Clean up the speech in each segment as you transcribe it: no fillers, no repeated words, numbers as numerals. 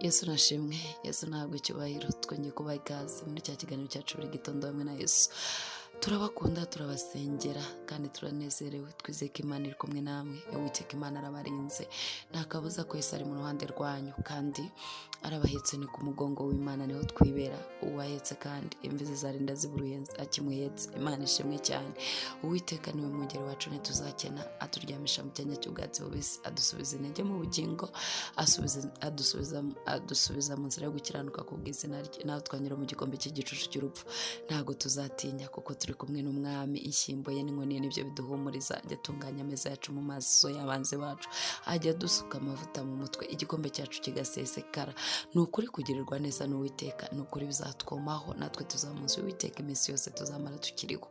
Yesu nashimwe, Yesu ntabwo icyubahiro, twongeye kubaha ikaze muri cya kiganiro cyacu buri gitondo hamwe na Yesu. Turabakunda, turabasengera kandi turanezerewe, twizeye ko Imana iri kumwe namwe, Uwiteka Imana arabarinze, nta kabuza ko Yesu ari mu ruhande rwanyu kandi arabahetse, ni ku mugongo w'Imana niho twibera. Uwahetse kandi imvi zizarinda ziburuye akimuhetse. Imana ishimwe cyane. Uwiteka niwe mwungeri wacu, ntituzakena, aturyamisha mu cyanya cy'ubwatsi bubisi, adusubiza intege mu bugingo, adusubiza mu nzira yo gukiranuka ku bw'izina rye, naho twanyura mu gikombe cy'igicucu cy'urupfu ntabwo tuzatinya, kuko turi kumwe n'umwami. Inshyimbo ye n'inkoni ye nibyo biduhumuriza. Ajya atunganya ameza yacu mu maso y'abanzi bacu, ajya adusuka amavuta mu mutwe, igikombe cyacu kigasesekara. Ni ukuri kugirirwa neza n'Uwiteka, ni ukuri bizatwomaho, natwe tuzamunsi Uwiteka iminsi yose tuzamara tukiriho.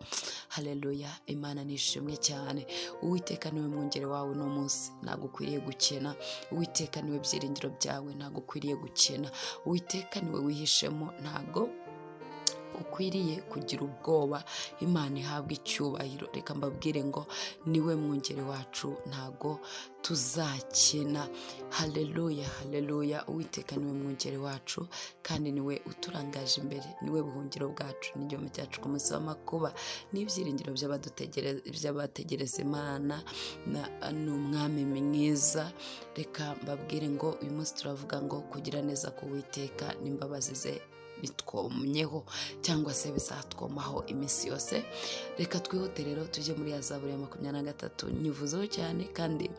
Haleluya, Imana nishimwe cyane. Uwiteka niwe mwungeri wawe uno munsi, ntabwo ukwiriye gukena. Uwiteka niwe byiringiro byawe, ntabwo ukwiriye gukena. Uwiteka niwe wihishemo, ntabwo ukwiriye kugira ubwoba. Imana ihabwa icyubahiro. Reka mbabwire ngo niwe mwungeri wacu, ntago tuzakena. Haleluya, haleluya. Uwiteka niwe mwungeri wacu kandi niwe uturangaje imbere, niwe buhungiro bwacu n'igihome cyacu ku munsi w'amakuba, n'ibyiringiro by'abategereza Imana. Ni umwami mwiza. Reka mbabwire ngo uyu munsi turavuga ngo kugira neza k'Uwiteka n'imbabazi ze bitwomyeho cyangwa se bizatwomaho iminsi yose. Reka twihute rero tujye muri ya Zaburi ya 23, nyivuzeho cyane kandi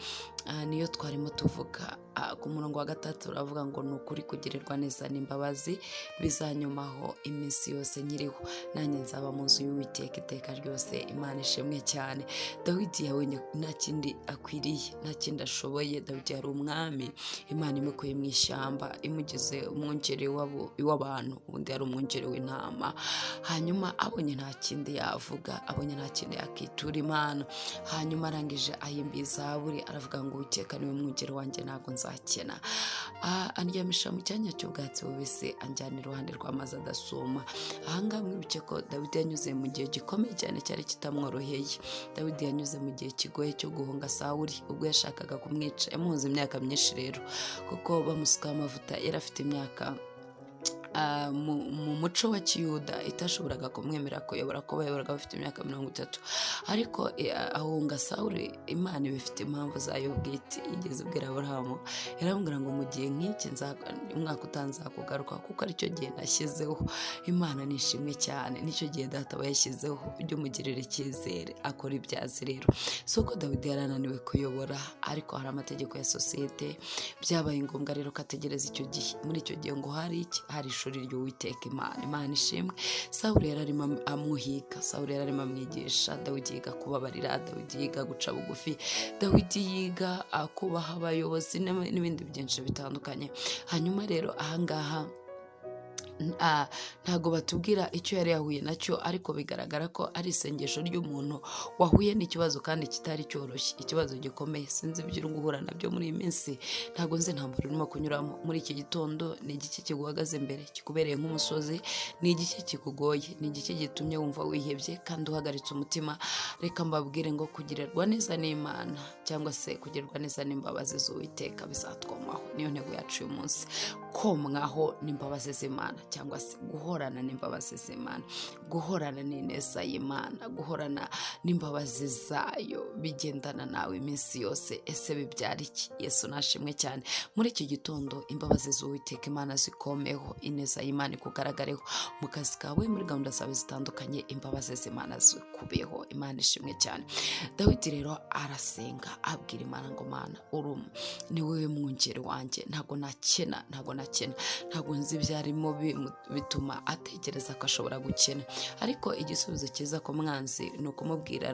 niyo twarimo tuvuga. Ku murongo wa 3 uravuga ngo ni ukuri kugirirwa neza n'imbabazi bizanyomaho iminsi yose nkiriho, nanjye nzaba mu nzu y'Uwiteka iteka ryose. Imana ishimwe cyane. Dawidi yabonye nta kindi akwiriye, nta kindi ashoboye. Dawidi yari umwami, Imana imukuye mu ishyamba imugize umwungeri w'abantu, ubundi yari umwungeri w'intama. Hanyuma abonye nta kindi yavuga, abonye nta kindi yakitura Imana, hanyuma arangije ahimba Zaburi aravuga ngo Uwiteka niwe mwungeri wanjye, ntabwo nzakena. Andyamisha mu cyanya cy'ubwatsi bubisi, anjyana iruhande rw'amazi adasuma. Ahangaha mwibuke ko Dawidi yanyuze mu gihe gikomeye cyane cyari kitamworoheye. Dawidi yanyuze mu gihe kigoye cyo guhunga Sawuli ubwo yashakaga kumwica. Yamuhoze imyaka myinshi rero, kuko bamusukaho amavuta. Yari afite imyaka mu muco wa Kiyuda itashoboraga kumwemera kuyobora, kuba yayoboraga bafite imyaka 30. Ariko ahunga Sawuli, Imana ibifite impamvu zayo bwite. Igeze ubwira Aburahamu, yaramubwira ngo mu gihe nk'iki umwaka utanzakugaruka, kuko aricyo gihe nashyizeho. Imana nishimwe cyane, nicyo gihe data aba yashyizeho. Ujye umugirira icyizere, akora ibyazi rero. Si uko Dawidi yarananiwe kuyobora, ariko hari amategeko ya sosiyete. Byabaye ngombwa rero ko ategereza icyo gihe. Muri icyo gihe ngo hari iki? Hari ishuri ry'Uwiteka Imana. Imana ishimwe. Sawuli yararimo amuhiga, Sawuli yararimo amwigisha. Dawidi yiga kubabarira, Dawidi yiga guca bugufi, Dawidi yiga kubaha abayobozi n'ibindi byinshi bitandukanye. Hanyuma rero ahangaha ntago batubwira icyo yari yahuye nacyo, ariko bigaragara ko ari isengesho ry'umuntu wahuye n'ikibazo kandi kitari cyoroshye, ikibazo gikomeye. Sinzi ibyo uri guhura nabyo muri iyi minsi, ntago nzi ntambara urimo kunyuramo muri iki gitondo. Ni igiki kiguhagaze imbere kikubereye nk'umusozi? Ni igiki kikugoye? Ni igiki gitumye wumva wihebye kandi uhagaritse umutima? Reka mbabwire ngo kugirirwa neza n'Imana cyangwa se kugirirwa neza n'imbabazi z'Uwiteka bizatwomaho. Niyo ntego yacu uyu munsi, komwaho n'imbabazi z'Imana, cyangwa se guhorana n'imbabazi z'Imana, guhorana n'ineza y'Imana, guhorana n'imbabazi zayo bigendana nawe iminsi yose. Ese bibyara iki? Yesu nashimwe cyane. Muri iki gitondo imbabazi z'Uwiteka Imana zikomeho, ineza y'Imana ikugaragareho mu kazi kawe, muri gahunda zawe zitandukanye, imbabazi z'Imana zikubeho. Imana ishimwe cyane. Dawidi rero arasenga abwira Imana ngo Mana ni wowe mwungeri wanjye, ntabwo nakena, ntabwo nzi ibyarimo bituma atekereza ko ashobora gukena. Ariko igisubizo cyiza ku mwanzi ni ukumubwira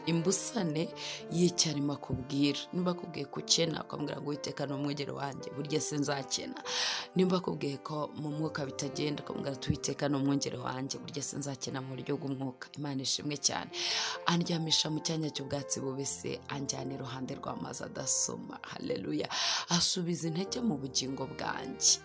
imbusane y'icyarimo akubwira. Nimba akubwiye kukena, ukamubwira ngo Uwiteka ni umwungeri wanjye, burya se nzakena. Nimba akubwiye ko mu mwuka bitagenda, ukamubwira ati Uwiteka ni umwungeri wanjye, burya se nzakena mu buryo bw'umwuka. Imana ishimwe cyane. Andyamisha mu cyanya cy'ubwatsi bubisi, anjyana iruhande rw'amazi adasoma. Haleluya. Asubiza intege mu bugingo bwanjye.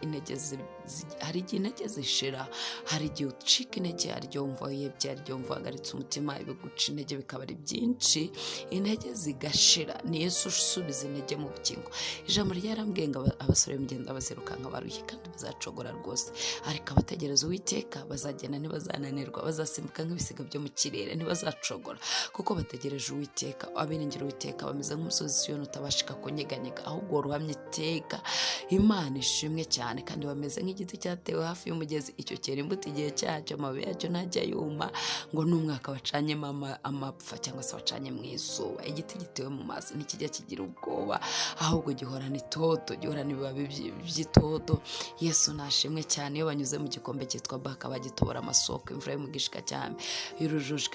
Hari igihe intege zishira, hari igihe ucika intege, hari igihe wumva wihebye, hari igihe wumva wahagaritse umutima, ibiguca intege bikaba ari byinshi, intege zigashira. Ni Yesu usubiza intege mu bugingo. Ijambo ryarambwiye ngo abasore b'imigenda bazirukanka barushye kandi bazacogora rwose, ariko abategereza Uwiteka bazagenda ntibazananirwa, bazasimbuka nk'ibisiga byo mu kirere, ntibazacogora kuko bategereje Uwiteka. Abiringira Uwiteka bameze nk'umusozi Siyoni utabashika kunyeganyega, ahubwo ruhamye iteka. Imana ishimwe cyane. Kandi bameze nk'igiti cyatewe hafi y'umugezi, icyo cyera imbuto igihe cyacyo, amababi yacyo ntajya yuma, ngo n'umwaka wacanyemo amapfa cyangwa se wacanye mu izuba. Igiti gitewe mu mazi ntikijya kigira ubwoba, ahubwo gihorana itoto, gihorana ibibabi by'itoto. Yesu nashimwe cyane. Iyo banyuze mu gikombe cyitwa Baka bagitobora amasoko, imvura y'umugisha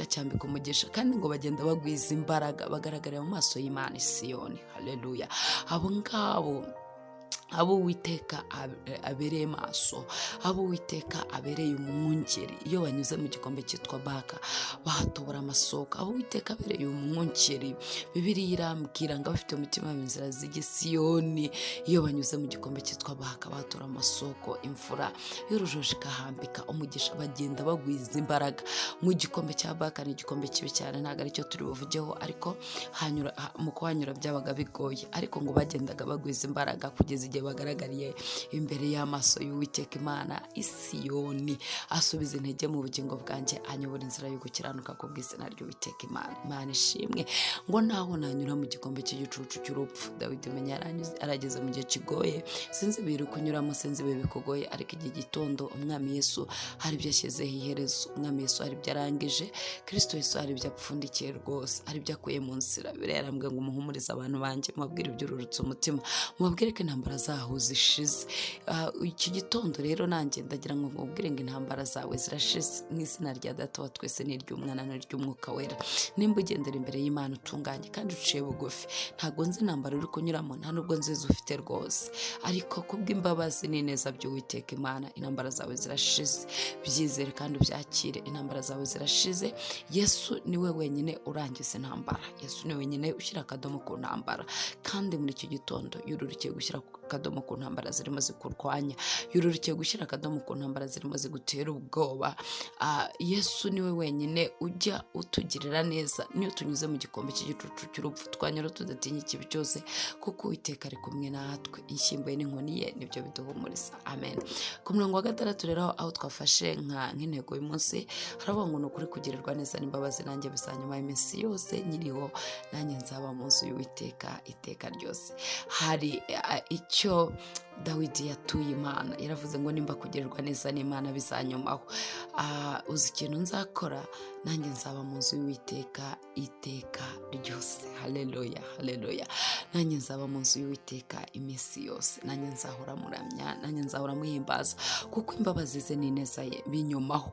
ikambika umugisha, kandi ngo bagenda bagwiza imbaraga, bagaragarira mu maso y'Imana i Siyoni. Haleluya. Abo ngabo abo Uwiteka abereye maso, abo Uwiteka abereye umwungeri. Iyo banyuze mu gikombe cyitwa Baka bahatobora amasoko, abo Uwiteka abereye umwungeri. Bibiliya irambwira ngo abafite umutima w'inzira z'igisiyoni, iyo banyuze mu gikombe cyitwa Baka bahatora amasoko, imvura y'urujojo ikahambika umugisha, bagenda bagwiza imbaraga. Mu gikombe cya Baka ni igikombe kibi cyane, ntabwo aricyo turi buvugeho, ariko mu kuhanyura byabaga bigoye, ariko ngo bagendaga bagwiza imbaraga kugeza igihe bagaragariye imbere y'amaso y'Uwiteka Imana i Siyoni. Asubiza intege mu bugingo bwanjye, anyobora inzira yo gukiranuka ku bw'izina ry'Uwiteka Imana. Imana ishimwe. Ngo naho nanyura mu gikombe cy'igicucu cy'urupfu, Dawidi menya arageze mu gihe kigoye. Sinzi ibiri kunyuramo, sinzi ibihe bikugoye, ariko igihe gitondo Umwami Yesu hari ibyo yashyizeho iherezo. Umwami Yesu hari ibyo arangije, Kristo Yesu hari ibyo apfundikiye rwose, hari ibyo akuye mu nzira. Bibiliya yarambwiye ngo muhumurize abantu banjye, mubabwire iby'ururutse umutima, mubabwire ko intambara zaho zishize. Iki gitondo rero nanjye ndagira ngo mubwire ngo intambara zawe zirashize, mu izina rya Data wa twese n'iry'Umwana n'iry'Umwuka wera. Nimba ugendera imbere y'Imana utunganye kandi uciye bugufi, ntabwo nzi intambara uri kunyuramo, nta nubwo nzi ufite rwose, ariko kubw'imbabazi n'ineza by'Uwiteka Imana, intambara zawe zirashize. Byizere kandi ubyakire, intambara zawe zirashize. Yesu niwe wenyine urangiza intambara, Yesu niwe wenyine ushyira akadomo ku ntambara. Kandi muri iki gitondo yururikiye gushyira akadomo ku ntambara zirimo zikurwanya, yururikiye gushyira akadomo ku ntambara zirimo zigutera ubwoba. Yesu niwe wenyine ujya utugirira neza. Niyo tunyuze mu gikombe cy'igicucu cy'urupfu, twanyura tudatinya ikibi cyose, kuko Uwiteka ari kumwe natwe. Inshyimbo n'inkoni ye nibyo biduhumuriza. Amen. Ku murongo wa 6 rero aho twafashe nk'intego y'umunsi, haravuga ngo ni ukuri kugirirwa neza n'imbabazi nanjye bizanyuma iminsi yose nyiriho, nanjye nzaba mu nzu y'Uwiteka iteka ryose. Hari icyo Dawidi yatuye Imana, yaravuze ngo nimba kugirirwa neza n'Imana bizanyumaho. Uzi ikintu nzakora? Nanjye nzaba mu nzu y'Uwiteka iteka ryose. Haleluya, haleluya. Nanjye nzaba mu nzu y'Uwiteka iminsi yose, nanjye nzahora muramya, nanjye nzahora muhimbaza, kuko imbabazi ze n'ineza ye binyumaho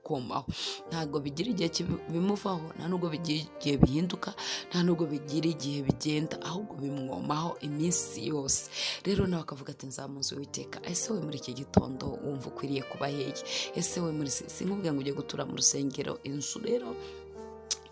komaho. Ntabwo bigira igihe bimuvaho, nta nubwo bigira igihe bihinduka, nta nubwo bigira igihe bigenda, ahubwo bimwomaho iminsi yose. Rero nawe akavuga ati nzaba mu nzu y'Uwiteka. Ese we muri iki gitondo wumva ukwiriye kuba hehe? Ese we muri sinkubwira ngo ujye gutura mu rusengero, inzu rero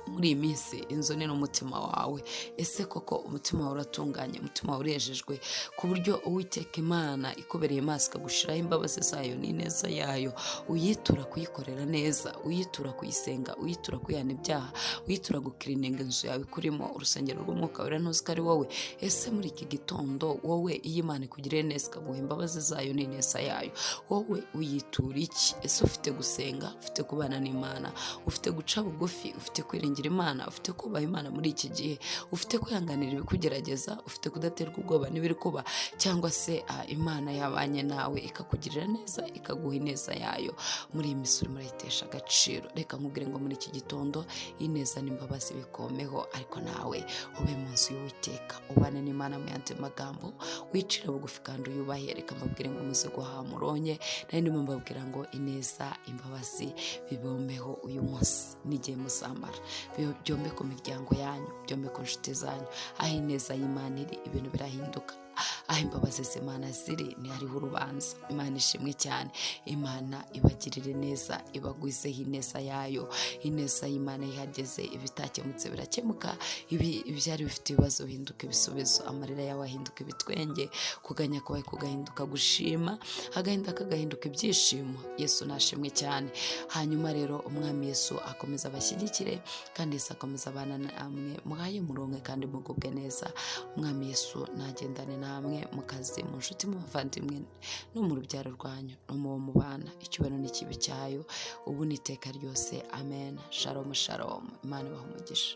muri iyi minsi inzu ni n'umutima wawe. Ese koko umutima wawe uratunganye, umutima wawe urejejwe ku buryo Uwiteka Imana ikubereye maso ikagushiraho imbabazi zayo n'ineza yayo, uyitura kuyikorera neza, uyitura kuyisenga, uyitura kwihana ibyaha, uyitura gukirininga inzu yawe kurimo urusengero rw'Umwuka wera, ntuzi ko ari wowe. Ese muri iki gitondo wowe iyo Imana ikugiriye neza ikaguha imbabazi zayo n'ineza yayo, wowe uyitura iki? Ese ufite gusenga, ufite kubana n'Imana, ufite guca bugufi, ufite kwiringira Imana, ufite kubaha Imana muri iki gihe, ufite kwihanganira ibikugerageza, ufite kudaterwa ubwoba n'ibiri kuba, cyangwa se Imana yabanye nawe ikakugirira neza, ikaguha ineza yayo muri iyi minsi urimo urayitesha agaciro? Reka nkubwire ngo muri iki gitondo ineza n'imbabazi bikomeho, ariko nawe ube mu nzu y'Uwiteka, ubane n'Imana mu yandi magambo, wicira bugufi kandi uyubahe. Reka mbabwire ngo muze guhaha muronke, nari ndimo mbabwira ngo ineza imbabazi bibomeho uyu munsi n'igihe muzamara, byombe ku miryango yanyu, byombe ku nshuti zanyu. Aho ineza y'Imana iri ibintu birahinduka, aho imbabazi z'Imana ziri ni hariho urubanza. Imana ishimwe cyane. Imana ibagirire neza, ibagwizeho ineza yayo. Ineza y'Imana ihageze, ibitakemutse birakemuka, ibyari bifite ibibazo bihinduka ibisubizo, amarira yawe ahinduka ibitwenge, kuganya kwawe kugahinduka gushima, agahinda kagahinduka ibyishimo. Yesu nashimwe cyane. Hanyuma rero umwami Yesu akomeza abashyigikire, kandi Yesu akomeza abana namwe, muhaye muronke kandi mugubwe neza. Umwami Yesu nagendane namwe mu kazi, mu nshuti, mu bavandimwe, no mu rubyaro rwanyu, no mu bo mubana. Icyubahiro n'ikibi cyayo ubu n'iteka ryose. Amen. Shalom shalom. Imana ibahe umugisha.